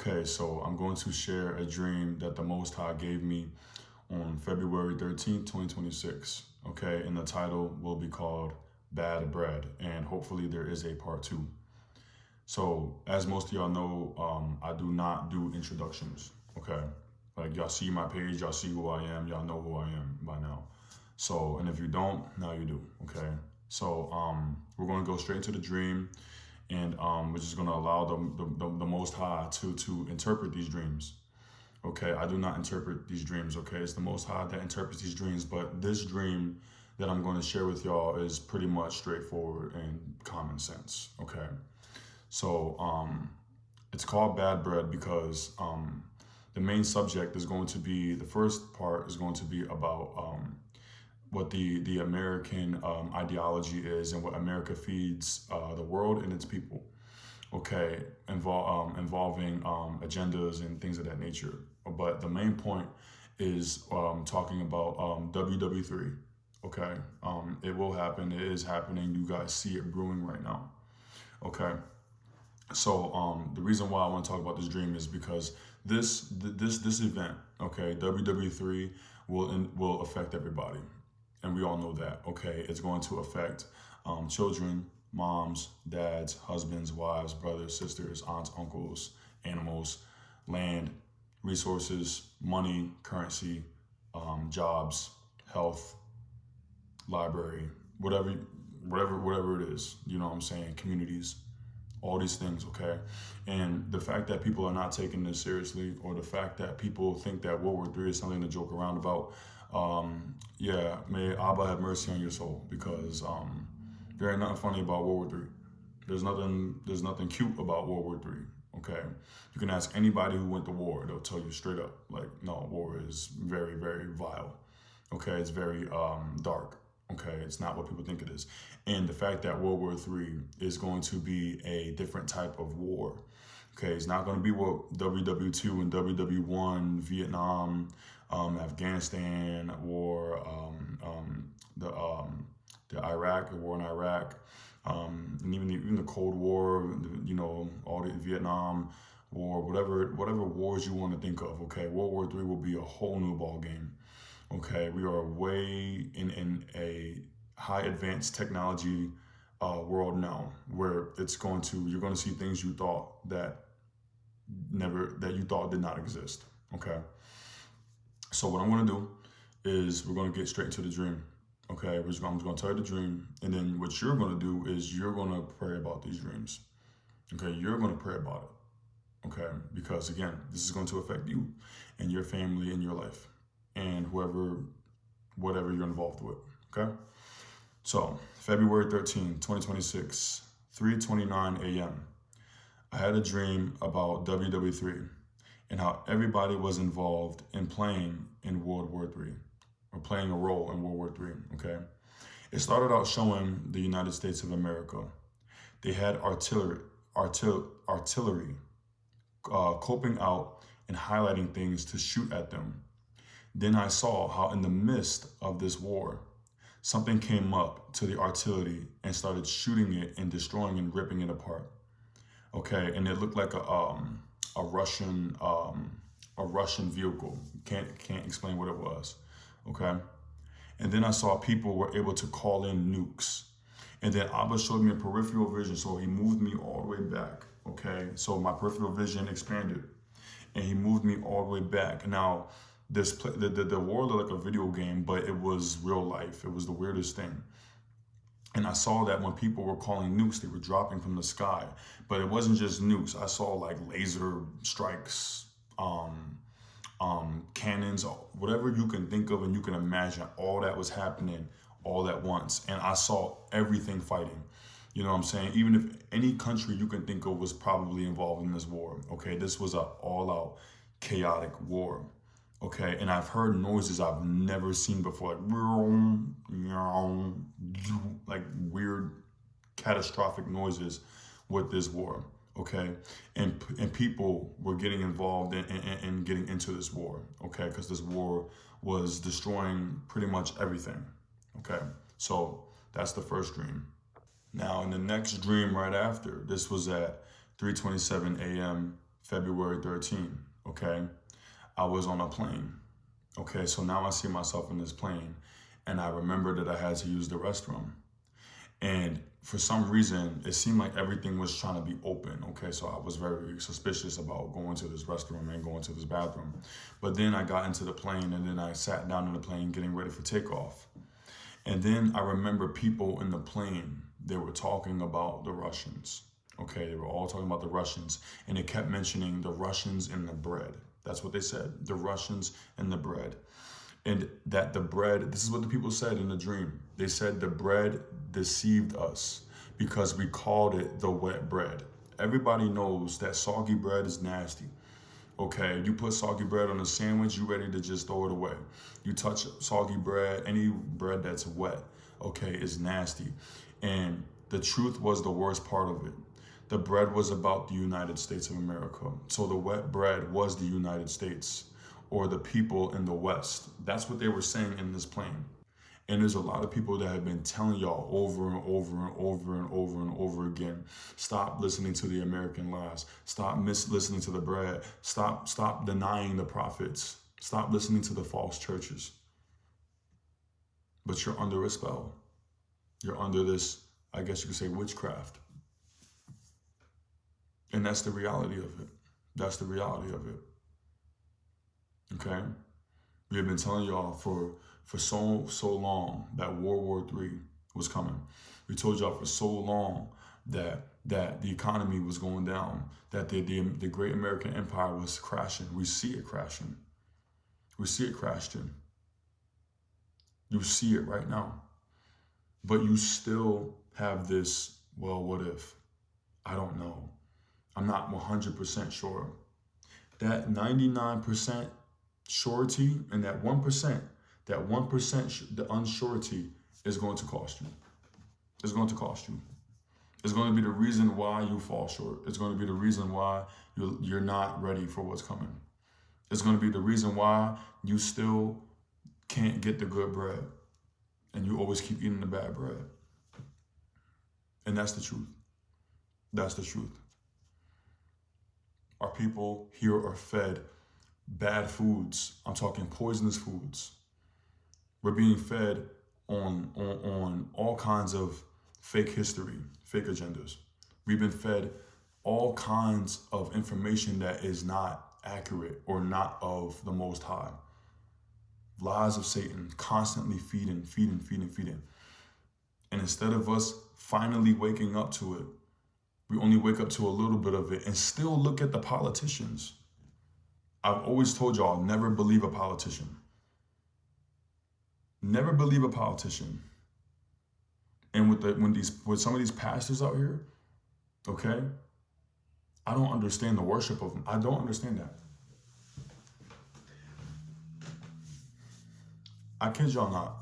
Okay, so I'm going to share a dream that the Most High gave me on February 13th, 2026. Okay, and the title will be called Bad Bread, and hopefully there is a part two. So, as most of y'all know, I do not do introductions. Okay, like y'all see my page, y'all see who I am, y'all know who I am by now. So, and if you don't, now you do. Okay, so we're going to go straight into the dream, and we're just going to allow the Most High to interpret these dreams. Okay, I do not interpret these dreams. Okay, it's the Most High that interprets these dreams. But this dream that I'm going to share with y'all is pretty much straightforward and common sense. Okay, so it's called Bad Bread because the main subject is going to be, the first part is going to be about what the American ideology is and what America feeds the world and its people. Okay, involving agendas and things of that nature. But the main point is talking about WW3. Okay, it will happen. It is happening. You guys see it brewing right now. Okay, so the reason why I want to talk about this dream is because this event, okay, WW3 will affect everybody, and we all know that. Okay, it's going to affect children, moms, dads, husbands, wives, brothers, sisters, aunts, uncles, animals, land, resources, money, currency, jobs, health, library, whatever it is, you know what I'm saying, communities, all these things, okay? And the fact that people are not taking this seriously, or the fact that people think that World War III is something to joke around about, yeah, may Abba have mercy on your soul, because there ain't nothing funny about World War III. There's nothing cute about World War III. Okay, you can ask anybody who went to war; they'll tell you straight up, like, no, war is very, very vile. Okay, it's very dark. Okay, it's not what people think it is. And the fact that World War III is going to be a different type of war. Okay, it's not going to be what WW2 and WW1, Vietnam, Afghanistan war, the Iraq, the war in Iraq, and even the Cold War, you know, all the Vietnam War, whatever wars you want to think of. Okay, World War III will be a whole new ball game. Okay, we are way in a high advanced technology world now, where you're going to see things you thought you thought did not exist. Okay, so what I'm going to do is we're going to get straight into the dream. Okay, I'm just going to tell you the dream, and then what you're going to do is you're going to pray about these dreams. Okay, you're going to pray about it. Okay, because again, this is going to affect you and your family and your life and whatever you're involved with. Okay, so February 13th, 2026, 3:29 a.m. I had a dream about WW3 and how everybody was involved in playing in World War III, or playing a role in World War III, okay? It started out showing the United States of America. They had artillery coping out and highlighting things to shoot at them. Then I saw how in the midst of this war, something came up to the artillery and started shooting it and destroying and ripping it apart. Okay, and it looked like a Russian vehicle. Can't explain what it was. Okay, and then I saw people were able to call in nukes, and then Abba showed me a peripheral vision, so he moved me all the way back. Okay, so my peripheral vision expanded, and he moved me all the way back. Now, the war looked like a video game, but it was real life. It was the weirdest thing. And I saw that when people were calling nukes, they were dropping from the sky. But it wasn't just nukes. I saw like laser strikes, cannons, whatever you can think of and you can imagine. All that was happening all at once. And I saw everything fighting. You know what I'm saying? Even if any country you can think of was probably involved in this war. Okay, this was an all-out chaotic war. Okay, and I've heard noises I've never seen before, like weird, catastrophic noises with this war. Okay, and people were getting involved in getting into this war. Okay, because this war was destroying pretty much everything. Okay, so that's the first dream. Now, in the next dream right after, this was at 3:27 a.m. February 13th, okay? I was on a plane, okay? So now I see myself in this plane, and I remember that I had to use the restroom. And for some reason, it seemed like everything was trying to be open, okay? So I was very suspicious about going to this restroom and going to this bathroom. But then I got into the plane, and then I sat down in the plane getting ready for takeoff. And then I remember people in the plane, they were talking about the Russians, okay? They were all talking about the Russians, and they kept mentioning the Russians and the bread. That's what they said, the Russians and the bread. And that the bread, this is what the people said in the dream. They said the bread deceived us because we called it the wet bread. Everybody knows that soggy bread is nasty. Okay, you put soggy bread on a sandwich, you're ready to just throw it away. You touch soggy bread, any bread that's wet, okay, is nasty. And the truth was the worst part of it. The bread was about the United States of America. So the wet bread was the United States, or the people in the West. That's what they were saying in this plane. And there's a lot of people that have been telling y'all over and over and over and over and over again, stop listening to the American lies. Stop listening to the bread. Stop denying the prophets. Stop listening to the false churches. But you're under a spell. You're under this, I guess you could say, witchcraft. And that's the reality of it. That's the reality of it. Okay? We have been telling y'all for so long that World War III was coming. We told y'all for so long that the economy was going down, that the great American empire was crashing. We see it crashing. We see it crashing. You see it right now. But you still have this, well, what if? I don't know. I'm not 100% sure. That 99% surety and that 1%, the unsurety is going to cost you. It's going to cost you. It's going to be the reason why you fall short. It's going to be the reason why you're not ready for what's coming. It's going to be the reason why you still can't get the good bread and you always keep eating the bad bread. And that's the truth. That's the truth. Our people here are fed bad foods. I'm talking poisonous foods. We're being fed on all kinds of fake history, fake agendas. We've been fed all kinds of information that is not accurate or not of the Most High. Lies of Satan, constantly feeding. And instead of us finally waking up to it, we only wake up to a little bit of it and still look at the politicians. I've always told y'all, never believe a politician. Never believe a politician. And with some of these pastors out here, okay, I don't understand the worship of them. I don't understand that. I kid y'all not.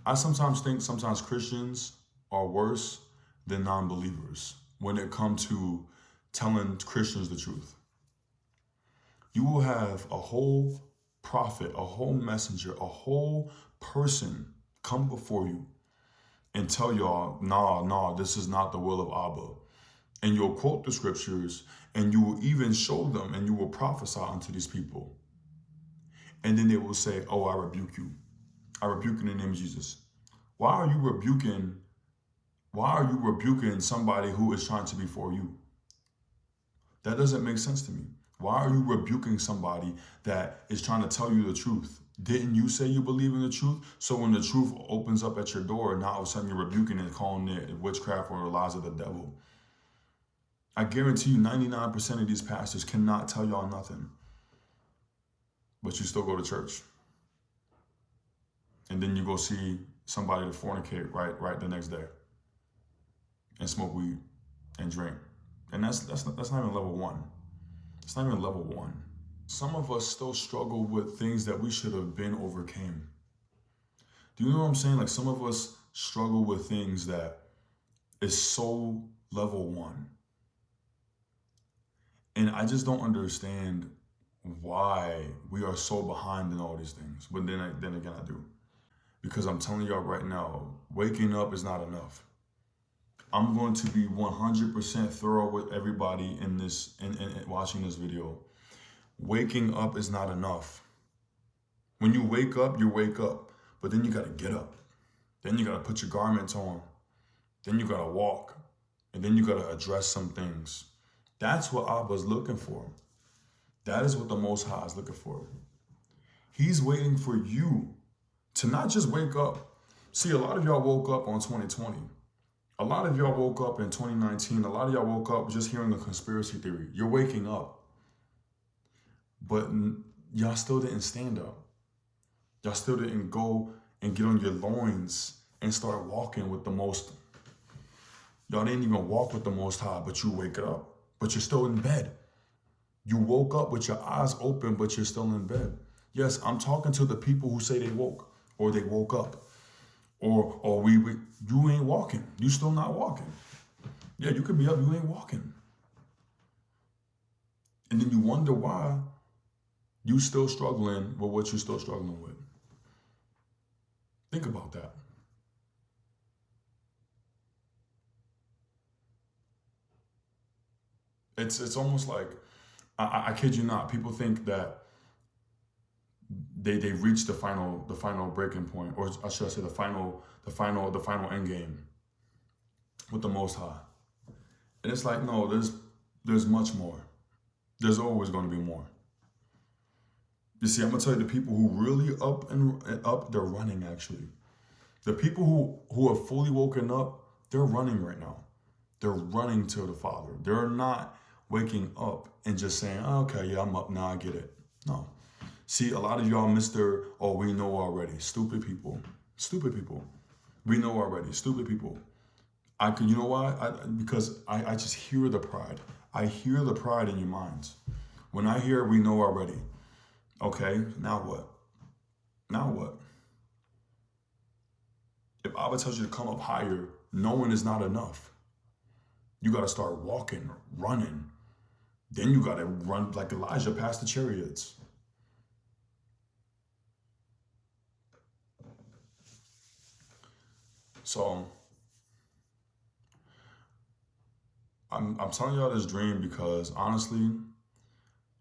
I sometimes think Christians are worse than non-believers when it comes to telling Christians the truth. You will have a whole prophet, a whole messenger, a whole person come before you and tell y'all, nah, this is not the will of Abba. And you'll quote the scriptures and you will even show them and you will prophesy unto these people. And then they will say, oh, I rebuke you. I rebuke in the name of Jesus. Why are you rebuking somebody who is trying to be for you? That doesn't make sense to me. Why are you rebuking somebody that is trying to tell you the truth? Didn't you say you believe in the truth? So when the truth opens up at your door, now all of a sudden you're rebuking it, calling it witchcraft or the lies of the devil. I guarantee you 99% of these pastors cannot tell y'all nothing. But you still go to church. And then you go see somebody to fornicate right the next day. And smoke weed and drink. And that's not even level one. It's not even level one. Some of us still struggle with things that we should have been overcame. Do you know what I'm saying? Like some of us struggle with things that is so level one. And I just don't understand why we are so behind in all these things. But then again, I do. Because I'm telling y'all right now, waking up is not enough. I'm going to be 100% thorough with everybody in this and watching this video. Waking up is not enough. When you wake up, but then you got to get up. Then you got to put your garments on. Then you got to walk. And then you got to address some things. That's what Abba's looking for. That is what the Most High is looking for. He's waiting for you to not just wake up. See, a lot of y'all woke up on 2020. A lot of y'all woke up in 2019. A lot of y'all woke up just hearing a conspiracy theory. You're waking up. But y'all still didn't stand up. Y'all still didn't go and get on your loins and start walking with the Most. Y'all didn't even walk with the Most High, but you wake up. But you're still in bed. You woke up with your eyes open, but you're still in bed. Yes, I'm talking to the people who say they woke or they woke up. Or you ain't walking. You still not walking. Yeah, you could be up, you ain't walking. And then you wonder why you still struggling with what you're still struggling with. Think about that. It's almost like, I kid you not, people think that they reached the final breaking point, or should I say the final end game with the Most High. And it's like, no, there's much more. There's always going to be more. You see, I'm gonna tell you, the people who really up, they're running actually. The people who are fully woken up, they're running right now. They're running to the Father. They're not waking up and just saying, oh, okay, yeah, I'm up now, I get it. No. See, a lot of y'all, we know already. Stupid people. We know already. Stupid people. You know why? Because I just hear the pride. I hear the pride in your minds. When I hear we know already, okay, now what? Now what? If Abba tells you to come up higher, knowing is not enough. You got to start walking, running. Then you got to run like Elijah past the chariots. So I'm telling y'all this dream because honestly,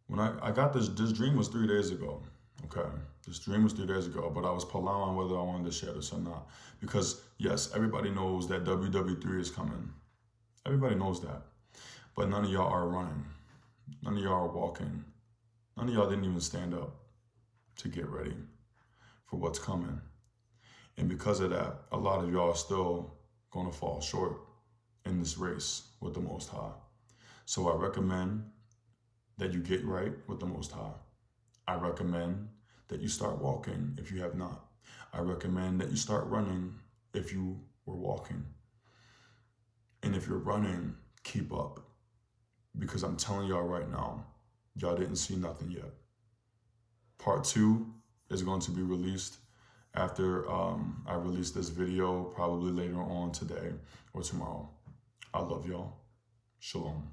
when I got this dream was 3 days ago. Okay, this dream was 3 days ago, but I was pulling whether I wanted to share this or not. Because yes, everybody knows that WW3 is coming. Everybody knows that. But none of y'all are running. None of y'all are walking. None of y'all didn't even stand up to get ready for what's coming. And because of that, a lot of y'all are still going to fall short in this race with the Most High. So I recommend that you get right with the Most High. I recommend that you start walking if you have not. I recommend that you start running if you were walking. And if you're running, keep up. Because I'm telling y'all right now, y'all didn't see nothing yet. Part 2 is going to be released after I release this video, probably later on today or tomorrow. I love y'all. Shalom.